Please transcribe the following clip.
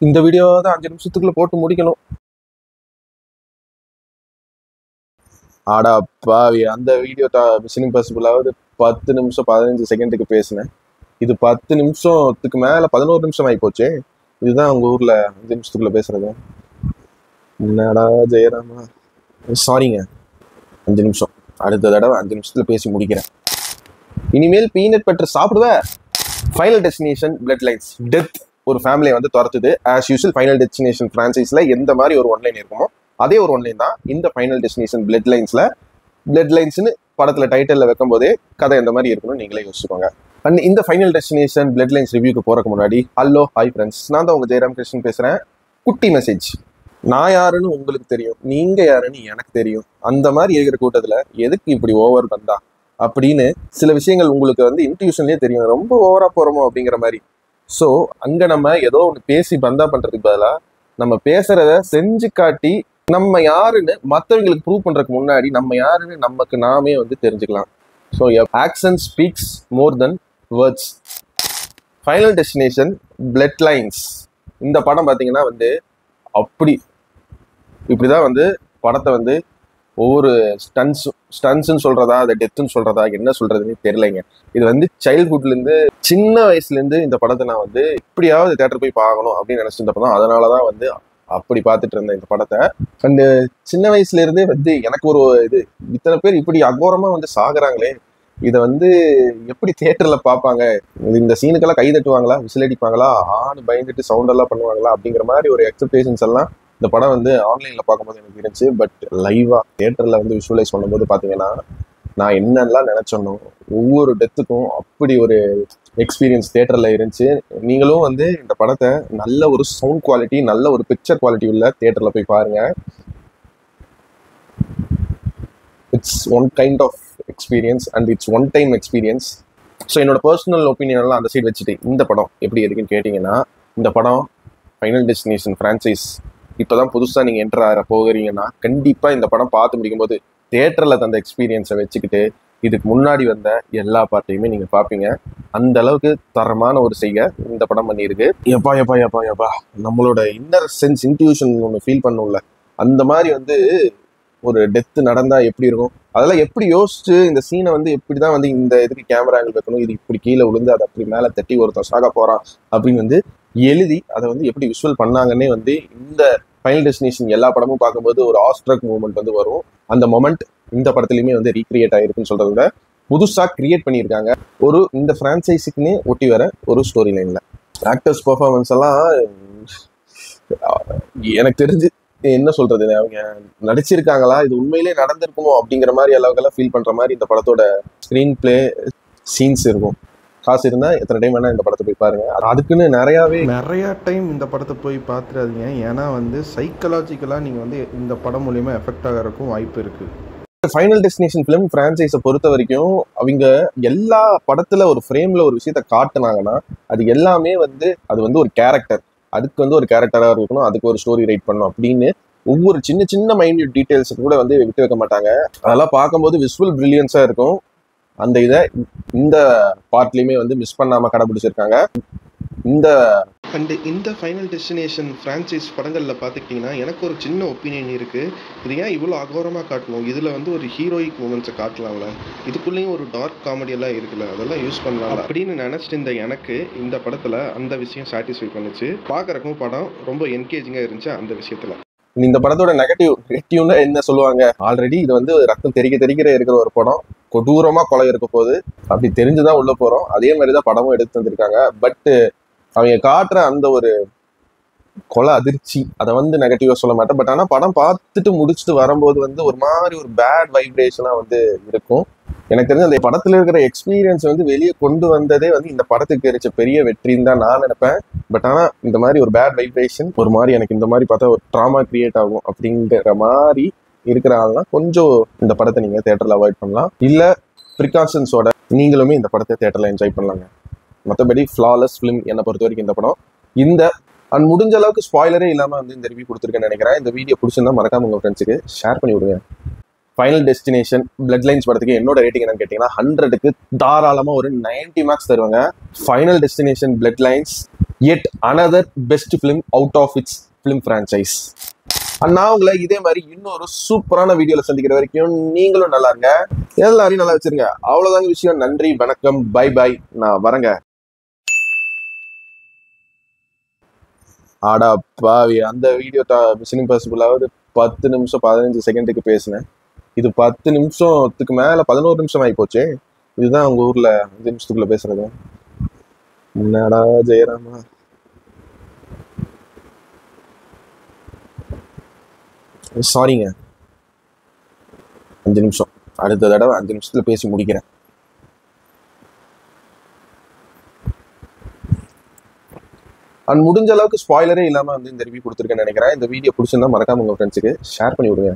இந்த வீடியோ தான் 5 நிமிஷத்துக்குள்ள போட்டு முடிக்கணும். ஆடா பாவி, அந்த வீடியோ மிஷன் இம்பாசிபிளாவது 10 நிமிஷம் 15 செகண்டுக்கு பேசினேன். இது 10 நிமிஷத்துக்கு மேல 11 நிமிஷம் ஆகி போச்சு. இதுதான் உங்க ஊர்ல 5 நிமிஷத்துக்குள்ள பேசுறது. என்னடா ஜெயராமா, சாரிங்க. 5 நிமிஷம், அடுத்த தடவை 5 நிமிஷத்துல பேசி முடிக்கிறேன். இனிமேல் பீனட் பட்டர் சாப்பிடுவ. Final destination Bloodlines death ஒரு ஃபேமிலியை வந்து துரத்துது. ஆஸ் யூஸ்வல் ஃபைனல் டெஸ்டினேஷன் பிரான்சைஸ்ல எந்த மாதிரி ஒரு ஒன்லைன் இருக்குமோ அதே ஒரு ஒன்லைன் தான் இந்த ஃபைனல் டெஸ்டினேஷன் பிளட் லைன்ஸ்ல. பிளட் லைன்ஸ்னு படத்துல டைட்டில் வைக்கும் போதே கதை எந்த மாதிரி இருக்கணும் நீங்களே யோசிச்சுக்கோங்க. அண்ட் இந்த ஃபைனல் டெஸ்டினேஷன் பிளட் லைன்ஸ் ரிவ்யூக்கு போறதுக்கு முன்னாடி, ஹலோ ஹாய் ஃப்ரெண்ட்ஸ், நான் தான் உங்க ஜெயராம் கிருஷ்ணன் பேசுறேன். குட்டி மெசேஜ். நான் யாருன்னு உங்களுக்கு தெரியும், நீங்க யாருன்னு எனக்கு தெரியும். அந்த மாதிரி இருக்கிற கூட்டத்துல எதுக்கு இப்படி ஓவர் வந்தா அப்படின்னு சில விஷயங்கள் உங்களுக்கு வந்து இன்ட்யூஷன்லயே தெரியும், ரொம்ப ஓவரா போறோமோ அப்படிங்கிற மாதிரி. ஸோ அங்க நம்ம ஏதோ ஒன்று பேசி பந்தா பண்றதுக்கு பதிலாக நம்ம பேசுறத செஞ்சு காட்டி நம்ம யாருன்னு மற்றவங்களுக்கு ப்ரூவ் பண்றதுக்கு முன்னாடி நம்ம யாருன்னு நமக்கு நாமே வந்து தெரிஞ்சுக்கலாம். So action speaks more than words. Final destination Bloodlines இந்த படம் பார்த்தீங்கன்னா வந்து இப்படிதான் வந்து படத்தை வந்து ஒவ்வொரு ஸ்டன்ஸ்ன்னு சொல்றதா, அதை டெத்துன்னு சொல்றதா, என்ன சொல்றதுன்னு தெரியலைங்க. இது வந்து சைல்ட்ஹுட்லேருந்து சின்ன வயசுலேருந்து இந்த படத்தை நான் வந்து எப்படியாவது தேட்டர் போய் பார்க்கணும் அப்படின்னு நினைச்சிருந்த படம். அதனாலதான் வந்து அப்படி பார்த்துட்டு இருந்தேன் இந்த படத்தை. அண்டு சின்ன வயசுல இருந்தே வந்து எனக்கு ஒரு இத்தனை பேர் இப்படி அகோரமா வந்து சாகுறாங்களே, இதை வந்து எப்படி தியேட்டர்ல பார்ப்பாங்க, இந்த சீனுக்கெல்லாம் கை தட்டுவாங்களா, விசில் அடிப்பாங்களா, பயந்துட்டு சவுண்ட் எல்லாம் பண்ணுவாங்களா அப்படிங்கிற மாதிரி ஒரு எக்ஸ்பெக்டேஷன்ஸ் எல்லாம் இந்த படம் வந்து ஆன்லைன்ல பார்க்கும்போது எனக்கு இருந்துச்சு. பட் லைவா தியேட்டர்ல வந்து விஷுவலைஸ் பண்ணும்போது பாத்தீங்கன்னா நான் என்னெல்லாம் நினைச்சோன்னோ ஒவ்வொரு டெத்துக்கும் அப்படி ஒரு எக்ஸ்பீரியன்ஸ் தியேட்டர்ல இருந்துச்சு. நீங்களும் வந்து இந்த படத்தை நல்ல ஒரு சவுண்ட் குவாலிட்டி, நல்ல ஒரு பிக்சர் குவாலிட்டி உள்ள தியேட்டர்ல போய் பாருங்க. It's one kind of experience and it's one time experience. So என்னோட பர்சனல் ஒப்பீனியன் எல்லாம் அந்த சைடு வச்சுட்டு இந்த படம் எப்படி இருக்குன்னு கேட்டிங்கன்னா, இந்த படம் ஃபைனல் டெஸ்டினேஷன் ஃப்ரான்ச்சைஸ் இப்போதான் புதுசாக நீங்கள் என்டர் ஆகிற போகிறீங்கன்னா கண்டிப்பாக இந்த படம் பார்த்து முடிக்கும்போது தியேட்டரில் தந்த எக்ஸ்பீரியன்ஸை வச்சுக்கிட்டு இதுக்கு முன்னாடி வந்த எல்லா பார்ட்டையுமே நீங்கள் பார்ப்பீங்க. அந்த அளவுக்கு தரமான ஒரு செய்கை இந்த படம் பண்ணியிருக்கு. எப்பா நம்மளோட இன்னர் சென்ஸ் இன்ட்யூஷன் ஒன்று ஃபீல் பண்ணும்ல, அந்த மாதிரி வந்து ஒரு டெத்து நடந்தா எப்படி இருக்கும், அதெல்லாம் எப்படி யோசிச்சு இந்த சீனை வந்து எப்படிதான் வந்து இந்த இதுக்கு கேமரா ஆங்கிள் வைக்கணும், இது இப்படி கீழே விழுந்து அதை அப்படி மேலே தட்டி ஒருத்தன் சாக போறான் அப்படின்னு வந்து எழுதி அதை வந்து எப்படி விஷுவல் பண்ணாங்கன்னே வந்து இந்த ஃபைனல் டெஸ்டினேஷன் எல்லா படமும் பார்க்கும்போது ஒரு ஆஸ்ட்ரக் மூமெண்ட் வந்து வரும். அந்த மொமெண்ட் இந்த படத்துலையுமே வந்து ரீக்ரியேட் ஆகிருக்குன்னு சொல்றத விட புதுசாக கிரியேட் பண்ணியிருக்காங்க. ஒரு இந்த ஃப்ரான்ச்சைஸுக்குன்னே ஒட்டி வர ஒரு ஸ்டோரி லைன்ல ஆக்டர்ஸ் பெர்ஃபார்மன்ஸ் எல்லாம் எனக்கு தெரிஞ்சு என்ன சொல்றது, அவங்க நடிச்சிருக்காங்களா, இது உண்மையிலே நடந்திருக்குமோ அப்படிங்கிற மாதிரி அளவுக்கெல்லாம் ஃபீல் பண்ற மாதிரி இந்த படத்தோட ஸ்கிரீன் பிளே சீன்ஸ் இருக்கும். காசு இருந்தா எத்தனை டைம் வேணா இந்த படத்தை போய் பாருங்க. அதுக்குன்னு நிறைய டைம் இந்த படத்தை போய் பார்த்துறாதீங்க. ஏன்னா வந்து சைக்கலாஜிக்கலா நீங்க வந்து இந்த படம் மூலியமா எஃபெக்ட் ஆகிறதுக்கும் வாய்ப்பு இருக்கு. ஃபைனல் டெஸ்டினேஷன் ஃபிலிம் ஃப்ரான்ச்சைஸை பொறுத்த வரைக்கும் அவங்க எல்லா படத்துல ஒரு ஃப்ரேம்ல ஒரு விஷயத்த காட்டுனாங்கன்னா அது எல்லாமே வந்து அது வந்து ஒரு கேரக்டர், அதுக்கு வந்து ஒரு கேரக்டரா இருக்கணும், அதுக்கு ஒரு ஸ்டோரி ரைட் பண்ணணும் அப்படின்னு ஒவ்வொரு சின்ன சின்ன மைன்யூட் டீடைல்ஸ் கூட வந்து விட்டு வைக்க மாட்டாங்க. அதெல்லாம் பார்க்கும்போது விஷுவல் பிரில்லியன்ஸா இருக்கும். அந்த இதை இந்த பார்ட்லயுமே வந்து மிஸ் பண்ணாம கடைபிடிச்சிருக்காங்க. இந்த ஃபைனல் டெஸ்டினேஷன் ஃப்ரான்ச்சைஸ் படங்களில் பார்த்துக்கிட்டிங்கன்னா எனக்கு ஒரு சின்ன ஒப்பீனியன் இருக்குது. இது ஏன் இவ்வளோ அகோரமாக காட்டணும், இதில் வந்து ஒரு ஹீரோயிக் மூமெண்ட்ஸை காட்டலாம்ல, இதுக்குள்ளேயும் ஒரு டார்க் காமெடியெல்லாம் இருக்குல்ல, அதெல்லாம் யூஸ் பண்ணலாம் அப்படின்னு நினச்சிட்டு இருந்த எனக்கு இந்த படத்தில் அந்த விஷயம் சாட்டிஸ்ஃபை பண்ணிச்சு. பார்க்குறக்கும் படம் ரொம்ப என்கேஜிங்காக இருந்துச்சு. அந்த விஷயத்தில் இந்த படத்தோட நெகட்டிவ்னா என்ன சொல்லுவாங்க, ஆல்ரெடி இது வந்து ரத்தம் தெரிக்கிற இருக்கிற ஒரு படம், கொடூரமா கொலை இருக்க போகுது அப்படி தெரிஞ்சுதான் உள்ள போறோம். அதே மாதிரிதான் படமும் எடுத்து வந்திருக்காங்க. பட் அவங்க காட்டுற அந்த ஒரு கொலை அதிர்ச்சி அதை வந்து நெகட்டிவா சொல்ல மாட்டேன். பட் ஆனா படம் பார்த்துட்டு முடிச்சுட்டு வரும்போது வந்து ஒரு மாதிரி ஒரு பேட் வைப்ரேஷனா வந்து இருக்கும். எனக்கு தெரிஞ்ச அந்த படத்துல இருக்கிற எக்ஸ்பீரியன்ஸ் வந்து வெளியே கொண்டு வந்ததே வந்து இந்த படத்துக்கு கிடைச்ச பெரிய வெற்றின்னு தான் நான் நினைப்பேன். பட் ஆனா இந்த மாதிரி ஒரு பேட் வைப்ரேஷன் ஒரு மாதிரி எனக்கு இந்த மாதிரி பார்த்தா ஒரு ட்ராமா கிரியேட் ஆகும் அப்படிங்கிற மாதிரி இருக்கிறனால கொஞ்சம் இந்த படத்தை நீங்க தியேட்டர்ல அவாய்ட் பண்ணலாம். இல்ல ப்ரிகாஷன்ஸோட நீங்களுமே இந்த படத்தை தியேட்டர்ல என்ஜாய் பண்ணலாங்க. மற்றபடி ஃப்ளாலெஸ் ஃபிலிம் என்னை பொறுத்த வரைக்கும் இந்த படம். அண்ட் முடிஞ்ச அளவுக்கு ஸ்பாய்லரே இல்லாம வந்து இந்த ரிவ்யூ கொடுத்துருக்கேன்னு நினைக்கிறேன். இந்த வீடியோ பிடிச்சிருந்தா மறக்காம உங்க ஃப்ரெண்ட்ஸுக்கு ஷேர் பண்ணி விடுங்க. ஃபைனல் டெஸ்டினேஷன் பிளட் லைன்ஸ் படத்துக்கு என்னோட ரேட்டிங் என்னன்னு கேட்டீங்கன்னா 100க்கு தாராளமா ஒரு 90 மார்க்ஸ் தருவாங்க. Final destination bloodlines yet another best film out of its film franchise. நான் உங்களை இதே மாதிரி இன்னொரு சூப்பரான வீடியோல சந்திக்கிற வரைக்கும் நீங்களும் நல்லா இருங்க, எல்லாரையும் நல்லா வச்சிருங்க. அவ்வளவுதாங்க விஷயம். நன்றி, வணக்கம், பை பை. நான் வரேங்க. ஆடா பாவி, அந்த வீடியோ மிஷன் இம்பாசிபிளாவது 10 நிமிஷம் 15 செகண்டுக்கு பேசினேன். இது 10 நிமிஷத்துக்கு மேல 11 நிமிஷம் ஆகி போச்சு. இதுதான் உங்க ஊர்ல 5 நிமிஷத்துக்குள்ள பேசுறது? என்னடா ஜெயராமா. சாரிங்க, 5 நிமிஷம். அடுத்த தடவை 5 நிமிஷத்துல பேசி முடிக்கிறேன். முடிஞ்ச அளவுக்கு ஸ்பாய்லரே இல்லாம இந்த ரிவ்யூ கொடுத்துருக்கேன்னு நினைக்கிறேன். இந்த வீடியோ பிடிச்சிருந்தா மறக்காம உங்க ஃப்ரெண்ட்ஸுக்கு ஷேர் பண்ணி விடுங்க.